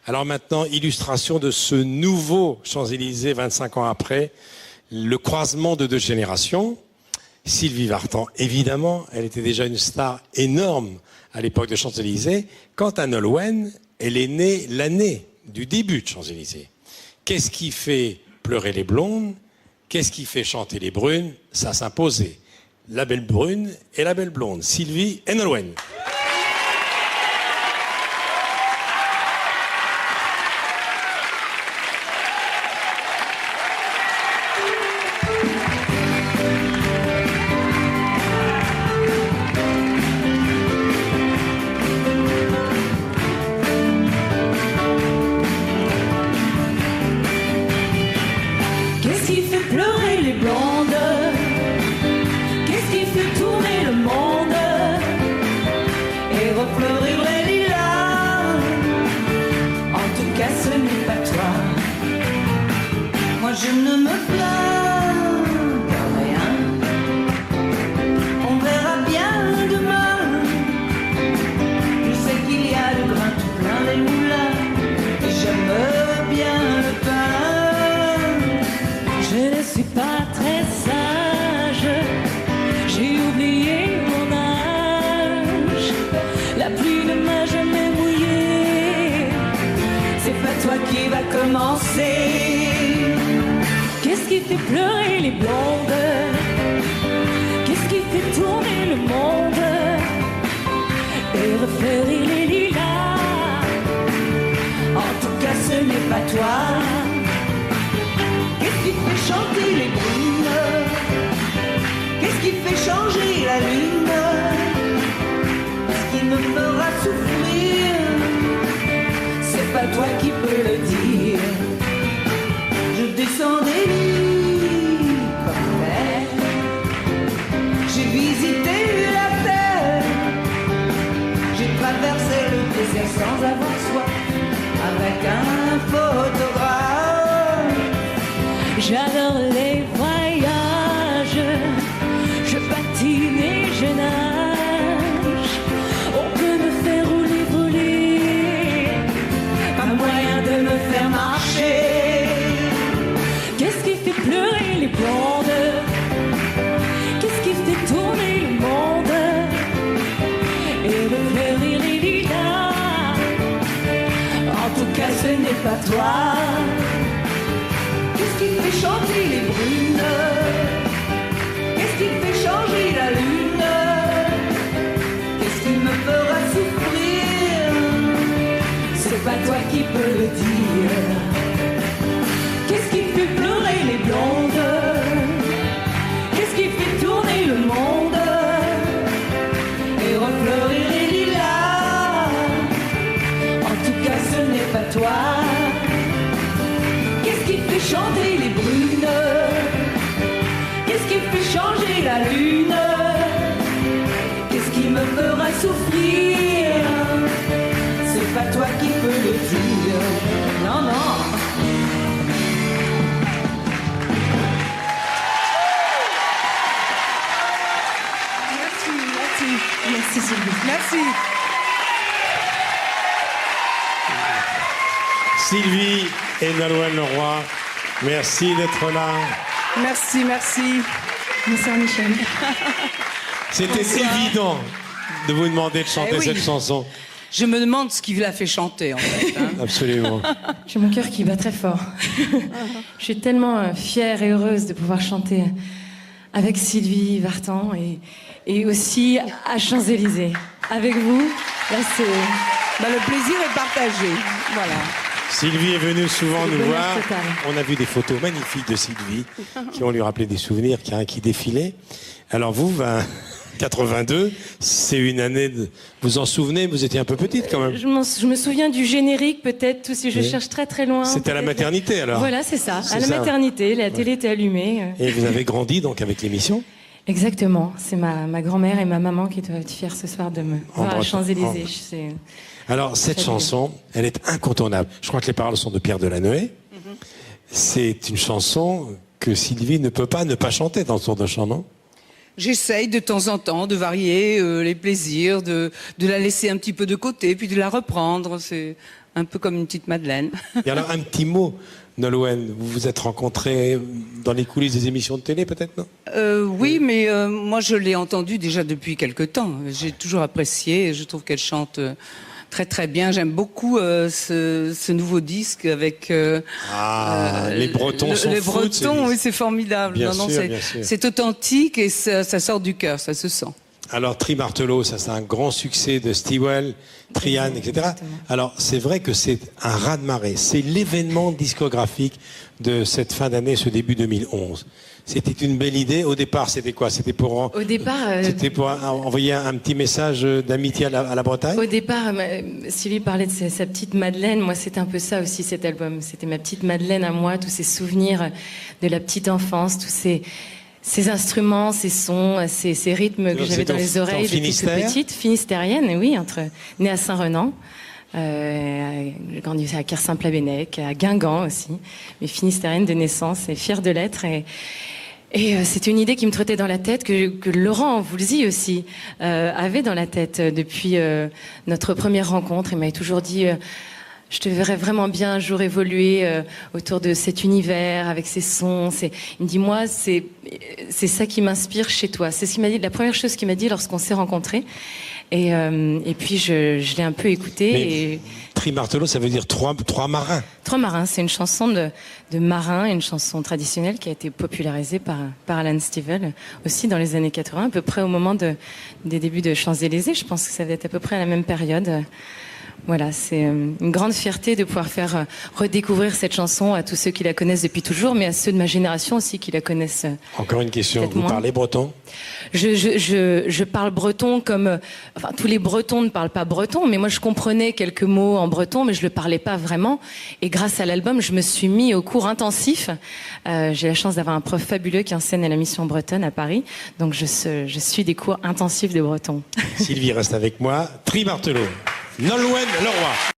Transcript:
Alors maintenant, illustration de ce nouveau Champs-Élysées 25 ans après, le croisement de deux générations. Sylvie Vartan, évidemment, elle était déjà une star énorme à l'époque de Champs-Élysées. Quant à Nolwenn, elle est née l'année du début de Champs-Élysées. Qu'est-ce qui fait pleurer les blondes? Qu'est-ce qui fait chanter les brunes? Ça s'imposait. La belle brune et la belle blonde. Sylvie et Nolwenn. Je ne me plains de rien. On verra bien demain. Je sais qu'il y a du grain tout plein les moulins. Et j'aime bien le pain. Je ne suis pas très sage. J'ai oublié mon âge. La pluie ne m'a jamais mouillé. C'est pas toi qui va commencer. Qu'est-ce qui fait pleurer les blondes? Qu'est-ce qui fait tourner le monde et refleurir les lilas? En tout cas, ce n'est pas toi. Qu'est-ce qui fait chanter les brunes? Qu'est-ce qui fait changer la lune? Ce qui me fera souffrir, c'est pas toi qui peux le dire. Je descends des lits comme elle. J'ai visité la terre. J'ai traversé le désert sans avoir soif, avec un photographe. J'adore les voyages. Je patine et je nage. On peut me faire rouler, voler. Pas moyen de me faire marcher. Qu'est-ce qui fait pleurer les blondes? Qu'est-ce qui fait tourner le monde et refleurir les lilas? En tout cas, ce n'est pas toi. Qu'est-ce qui fait chanter les brunes? Qu'est-ce qui fait changer la lune? Qu'est-ce qui me fera souffrir? C'est pas toi qui peux le dire. Qu'est-ce qui fait pleurer les blondes? Qu'est-ce qui fait tourner le monde et refleurir les lilas? En tout cas, ce n'est pas toi. Qu'est-ce qui fait chanter les brunes? Qu'est-ce qui fait changer la lune? Qu'est-ce qui me fera souffrir? C'est pas toi qui peux le dire. Non, non. Merci Sylvie. Merci. Sylvie et Nolwenn Leroy, merci d'être là. Merci, merci. Bonsoir Michel. C'était évident de vous demander de chanter Eh oui. cette chanson. Je me demande ce qui l'a fait chanter, en fait. Hein. Absolument. J'ai mon cœur qui bat très fort. Je suis tellement fière et heureuse de pouvoir chanter avec Sylvie Vartan et aussi à Champs-Élysées. Avec vous, là c'est... Le plaisir est partagé. Voilà. Sylvie est venue souvent C'est nous le bonheur voir. total. On a vu des photos magnifiques de Sylvie qui ont lui rappelé des souvenirs, qui défilaient. Alors vous, 82, c'est une année de... Vous en souvenez, vous étiez un peu petite quand même. Je me souviens du générique peut-être, tout si je Oui. cherche très très loin. C'était à la peut-être. maternité alors. Voilà, c'est ça, C'est à la ça. maternité, la télé était allumée. Et vous avez grandi donc avec l'émission. Exactement, c'est ma grand-mère et ma maman qui doivent être fières ce soir de me voir à Bretagne. Champs-Élysées. Alors cette Très chanson, elle est incontournable. Je crois que les paroles sont de Pierre Delanoë. C'est une chanson que Sylvie ne peut pas ne pas chanter dans son de chant, non? J'essaye de temps en temps de varier les plaisirs, de la laisser un petit peu de côté, puis de la reprendre. un peu comme une petite Madeleine. Et alors, un petit mot, Nolwenn, vous vous êtes rencontrés dans les coulisses des émissions de télé, peut-être, non? Oui, mais moi je l'ai entendue déjà depuis quelque temps. J'ai toujours apprécié et je trouve qu'elle chante très très bien. J'aime beaucoup ce nouveau disque avec... les Bretons sont les fous de ce Bretons, disque. oui, c'est formidable. Bien sûr. c'est authentique et ça sort du cœur, ça se sent. Alors, Tri-Martelot, ça c'est un grand succès de Stewell, Trian, etc. Exactement. Alors, c'est vrai que c'est un ras-de-marée. C'est l'événement discographique de cette fin d'année, ce début 2011. C'était une belle idée. Au départ, c'était quoi? C'était pour, Au départ, c'était pour envoyer un petit message d'amitié à la Bretagne? Au départ, Sylvie parlait de sa petite Madeleine. Moi, c'était un peu ça aussi, cet album. C'était ma petite Madeleine à moi, tous ces souvenirs de la petite enfance, tous ces instruments, ces sons, ces rythmes que j'avais dans les oreilles depuis toute petite. Finistérienne, oui, née à Saint-Renan. J'ai grandi à Kersaint-Plabennec, à Guingamp aussi, mais finistérienne de naissance et fière de l'être. Et c'était une idée qui me trottait dans la tête, que Laurent Voulzy aussi avait dans la tête depuis notre première rencontre. Il m'avait toujours dit... je te verrais vraiment bien un jour évoluer autour de cet univers, avec ses sons. Il me dit, moi, c'est ça qui m'inspire chez toi. C'est ce qu'il m'a dit, la première chose qu'il m'a dit lorsqu'on s'est rencontrés. Et puis, je l'ai un peu écouté. Mais Tri-Martelot, ça veut dire trois marins. Trois marins, c'est une chanson de marin, une chanson traditionnelle qui a été popularisée par Alan Stivell, aussi dans les années 80, à peu près au moment des débuts de Champs-Élysées. Je pense que ça va être à peu près à la même période. Voilà, c'est une grande fierté de pouvoir faire redécouvrir cette chanson à tous ceux qui la connaissent depuis toujours, mais à ceux de ma génération aussi qui la connaissent. Encore une question, peut-être vous moins. parlez breton? Je parle breton comme... Enfin, tous les Bretons ne parlent pas breton, mais moi je comprenais quelques mots en breton, mais je le parlais pas vraiment. Et grâce à l'album, je me suis mis au cours intensif. J'ai la chance d'avoir un prof fabuleux qui enseigne à la Mission bretonne à Paris. Donc je suis des cours intensifs de breton. Sylvie reste avec moi. Tri-Martelot. Nolwenn Leroy.